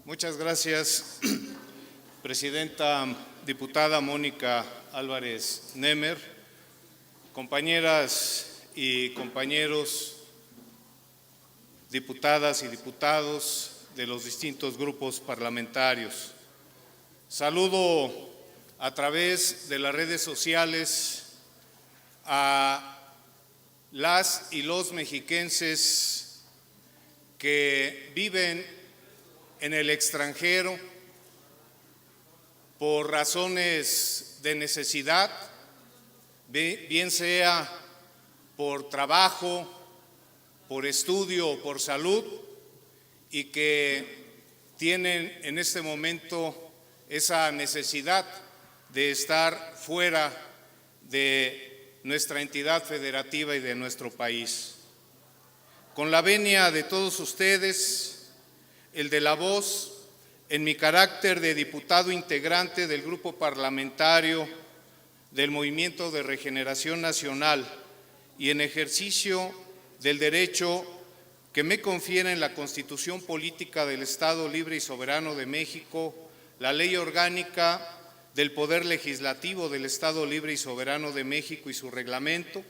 Muchas gracias, Presidenta diputada Mónica Álvarez Nemer, compañeras y compañeros, diputadas y diputados de los distintos grupos parlamentarios. Saludo a través de las redes sociales a las y los mexiquenses que viven en el extranjero por razones de necesidad, bien sea por trabajo, por estudio o por salud, y que tienen en este momento esa necesidad de estar fuera de nuestra entidad federativa y de nuestro país. Con la venia de todos ustedes, el de la voz, en mi carácter de diputado integrante del Grupo Parlamentario del Movimiento de Regeneración Nacional y en ejercicio del derecho que me confiere en la Constitución Política del Estado Libre y Soberano de México, la Ley Orgánica del Poder Legislativo del Estado Libre y Soberano de México y su reglamento,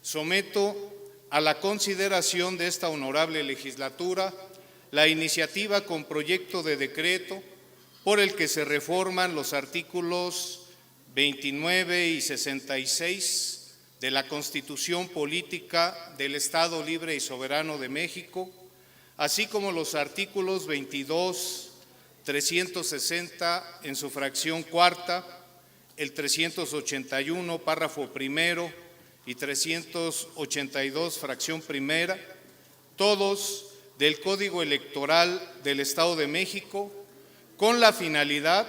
someto a la consideración de esta honorable legislatura la iniciativa con proyecto de decreto por el que se reforman los artículos 29 y 66 de la Constitución Política del Estado Libre y Soberano de México, así como los artículos 22, 360 en su fracción cuarta, el 381 párrafo primero y 382 fracción primera, todos del Código Electoral del Estado de México, con la finalidad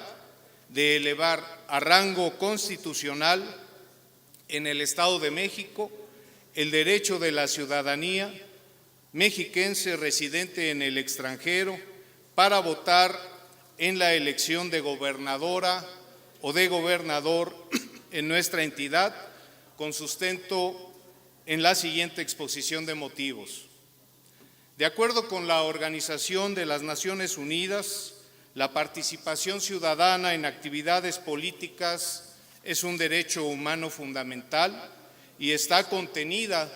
de elevar a rango constitucional en el Estado de México el derecho de la ciudadanía mexiquense residente en el extranjero para votar en la elección de gobernadora o de gobernador en nuestra entidad, con sustento en la siguiente exposición de motivos. De acuerdo con la Organización de las Naciones Unidas, la participación ciudadana en actividades políticas es un derecho humano fundamental y está contenida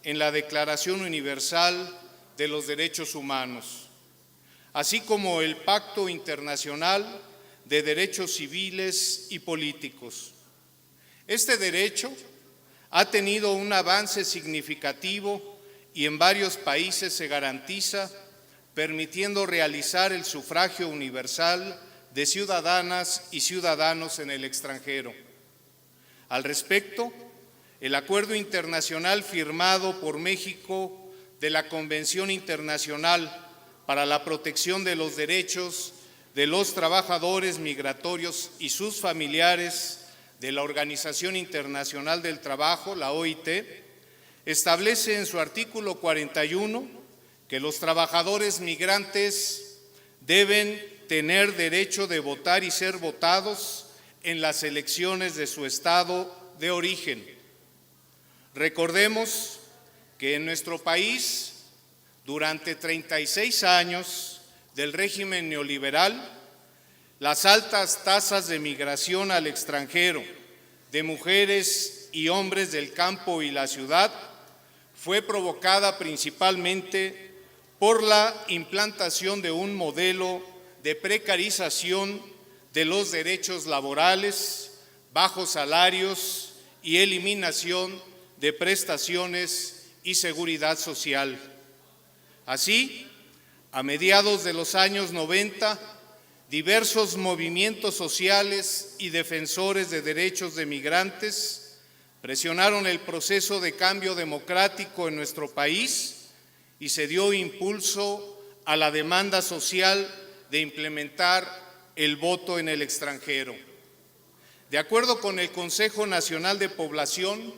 en la Declaración Universal de los Derechos Humanos, así como el Pacto Internacional de Derechos Civiles y Políticos. Este derecho ha tenido un avance significativo y en varios países se garantiza, permitiendo realizar el sufragio universal de ciudadanas y ciudadanos en el extranjero. Al respecto, el acuerdo internacional firmado por México de la Convención Internacional para la protección de los derechos de los trabajadores migratorios y sus familiares de la Organización Internacional del Trabajo, la OIT, establece en su artículo 41 que los trabajadores migrantes deben tener derecho de votar y ser votados en las elecciones de su estado de origen. Recordemos que en nuestro país, durante 36 años del régimen neoliberal, las altas tasas de migración al extranjero de mujeres y hombres del campo y la ciudad fue provocada principalmente por la implantación de un modelo de precarización de los derechos laborales, bajos salarios y eliminación de prestaciones y seguridad social. Así, a mediados de los años 90, diversos movimientos sociales y defensores de derechos de migrantes presionaron el proceso de cambio democrático en nuestro país y se dio impulso a la demanda social de implementar el voto en el extranjero. De acuerdo con el Consejo Nacional de Población,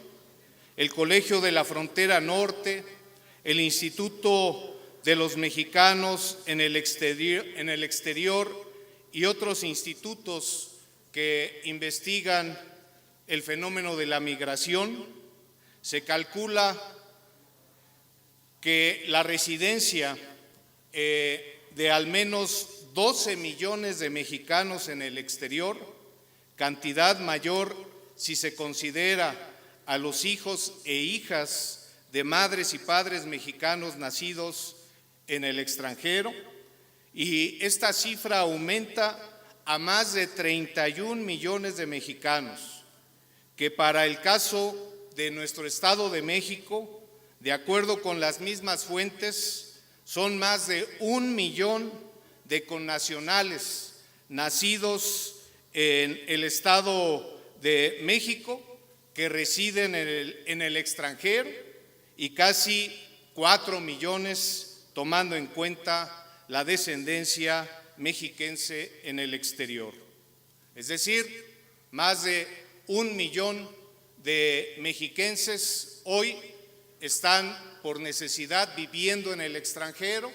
el Colegio de la Frontera Norte, el Instituto de los Mexicanos en el exterior y otros institutos que investigan el fenómeno de la migración, se calcula que la residencia de al menos 12 millones de mexicanos en el exterior, cantidad mayor si se considera a los hijos e hijas de madres y padres mexicanos nacidos en el extranjero, y esta cifra aumenta a más de 31 millones de mexicanos, que para el caso de nuestro Estado de México, de acuerdo con las mismas fuentes, son más de 1 millón de connacionales nacidos en el Estado de México que residen en el extranjero, y casi 4 millones tomando en cuenta la descendencia mexiquense en el exterior. Es decir, más de 1 millón de mexiquenses hoy están por necesidad viviendo en el extranjero,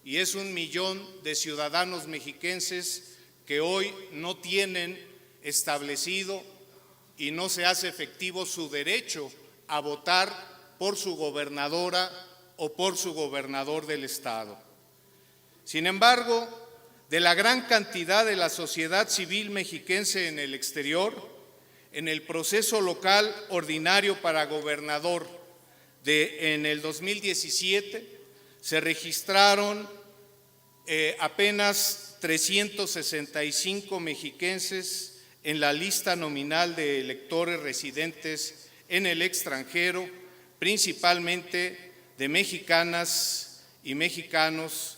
y es 1 millón de ciudadanos mexiquenses que hoy no tienen establecido y no se hace efectivo su derecho a votar por su gobernadora o por su gobernador del estado. Sin embargo, de la gran cantidad de la sociedad civil mexiquense en el exterior, en el proceso local ordinario para gobernador en el 2017 se registraron apenas 365 mexiquenses en la lista nominal de electores residentes en el extranjero, principalmente de mexicanas y mexicanos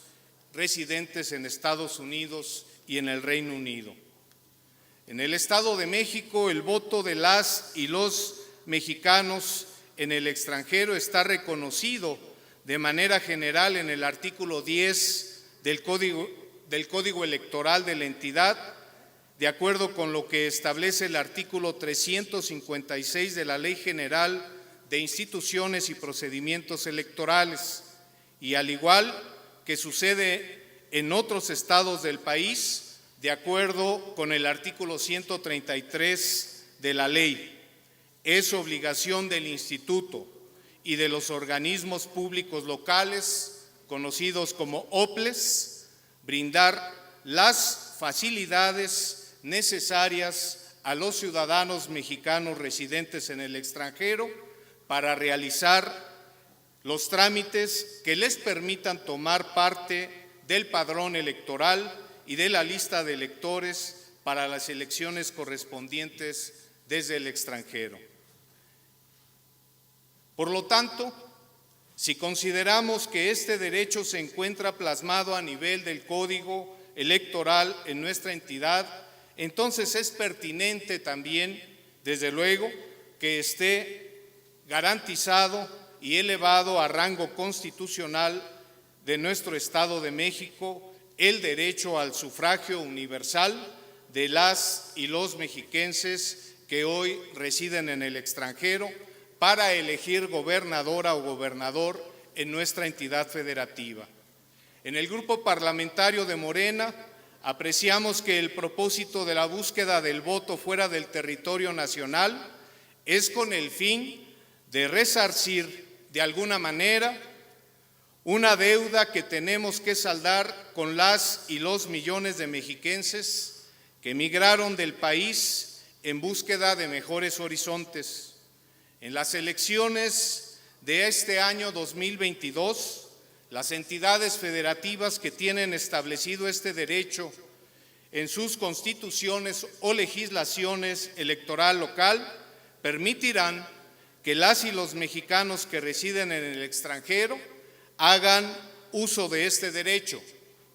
residentes en Estados Unidos y en el Reino Unido. En el Estado de México, el voto de las y los mexicanos en el extranjero está reconocido de manera general en el artículo 10 del Código Electoral de la entidad, de acuerdo con lo que establece el artículo 356 de la Ley General de Instituciones y Procedimientos Electorales, y al igual que sucede en otros estados del país, de acuerdo con el artículo 133 de la ley. Es obligación del Instituto y de los organismos públicos locales, conocidos como OPLES, brindar las facilidades necesarias a los ciudadanos mexicanos residentes en el extranjero para realizar los trámites que les permitan tomar parte del padrón electoral y de la lista de electores para las elecciones correspondientes desde el extranjero. Por lo tanto, si consideramos que este derecho se encuentra plasmado a nivel del Código Electoral en nuestra entidad, entonces es pertinente también, desde luego, que esté garantizado y elevado a rango constitucional de nuestro Estado de México el derecho al sufragio universal de las y los mexiquenses que hoy residen en el extranjero para elegir gobernadora o gobernador en nuestra entidad federativa. En el Grupo Parlamentario de Morena apreciamos que el propósito de la búsqueda del voto fuera del territorio nacional es con el fin de resarcir de alguna manera una deuda que tenemos que saldar con las y los millones de mexiquenses que emigraron del país en búsqueda de mejores horizontes. En las elecciones de este año 2022, las entidades federativas que tienen establecido este derecho en sus constituciones o legislaciones electoral local permitirán que las y los mexicanos que residen en el extranjero hagan uso de este derecho.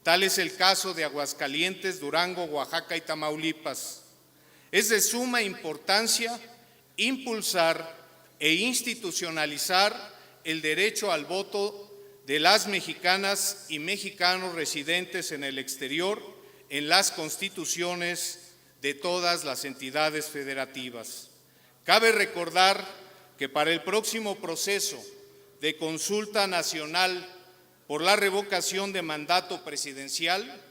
Tal es el caso de Aguascalientes, Durango, Oaxaca y Tamaulipas. Es de suma importancia impulsar e institucionalizar el derecho al voto de las mexicanas y mexicanos residentes en el exterior en las constituciones de todas las entidades federativas. Cabe recordar que para el próximo proceso de consulta nacional por la revocación de mandato presidencial,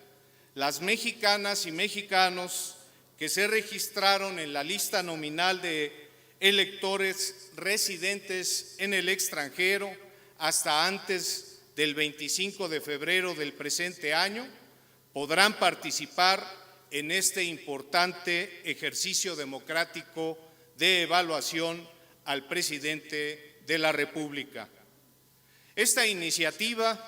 las mexicanas y mexicanos que se registraron en la lista nominal de electores residentes en el extranjero hasta antes del 25 de febrero del presente año podrán participar en este importante ejercicio democrático de evaluación al presidente de la República. Esta iniciativa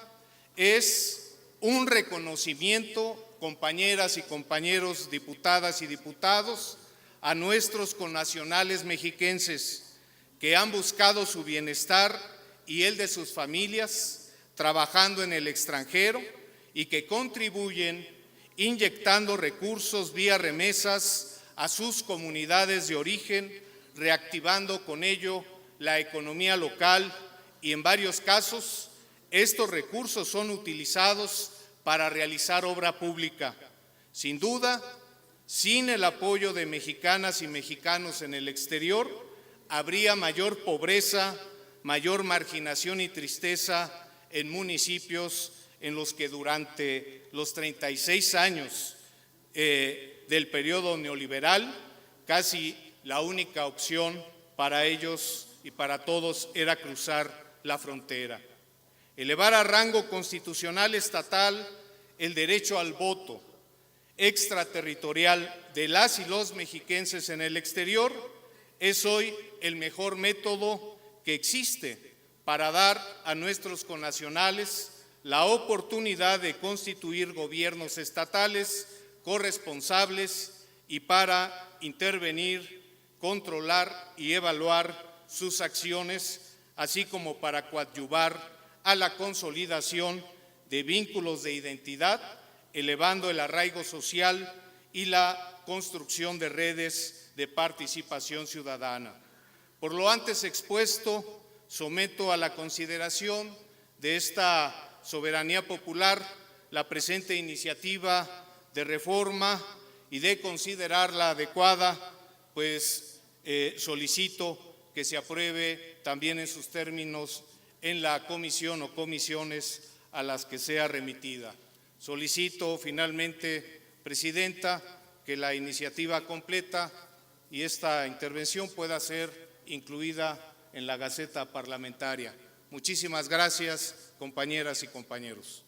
es un reconocimiento, compañeras y compañeros, diputadas y diputados, a nuestros connacionales mexiquenses que han buscado su bienestar y el de sus familias trabajando en el extranjero y que contribuyen inyectando recursos vía remesas a sus comunidades de origen, reactivando con ello la economía local y en varios casos estos recursos son utilizados para realizar obra pública. Sin duda, sin el apoyo de mexicanas y mexicanos en el exterior, habría mayor pobreza, mayor marginación y tristeza en municipios en los que durante los 36 años del periodo neoliberal, casi la única opción para ellos y para todos era cruzar la frontera. Elevar a rango constitucional estatal el derecho al voto extraterritorial de las y los mexiquenses en el exterior es hoy el mejor método que existe para dar a nuestros connacionales la oportunidad de constituir gobiernos estatales corresponsables y para intervenir, controlar y evaluar sus acciones, así como para coadyuvar a la consolidación de vínculos de identidad, elevando el arraigo social y la construcción de redes de participación ciudadana. Por lo antes expuesto, someto a la consideración de esta soberanía popular la presente iniciativa de reforma y de considerarla adecuada, pues solicito que se apruebe también en sus términos en la comisión o comisiones a las que sea remitida. Solicito finalmente, Presidenta, que la iniciativa completa y esta intervención pueda ser incluida en la Gaceta Parlamentaria. Muchísimas gracias, compañeras y compañeros.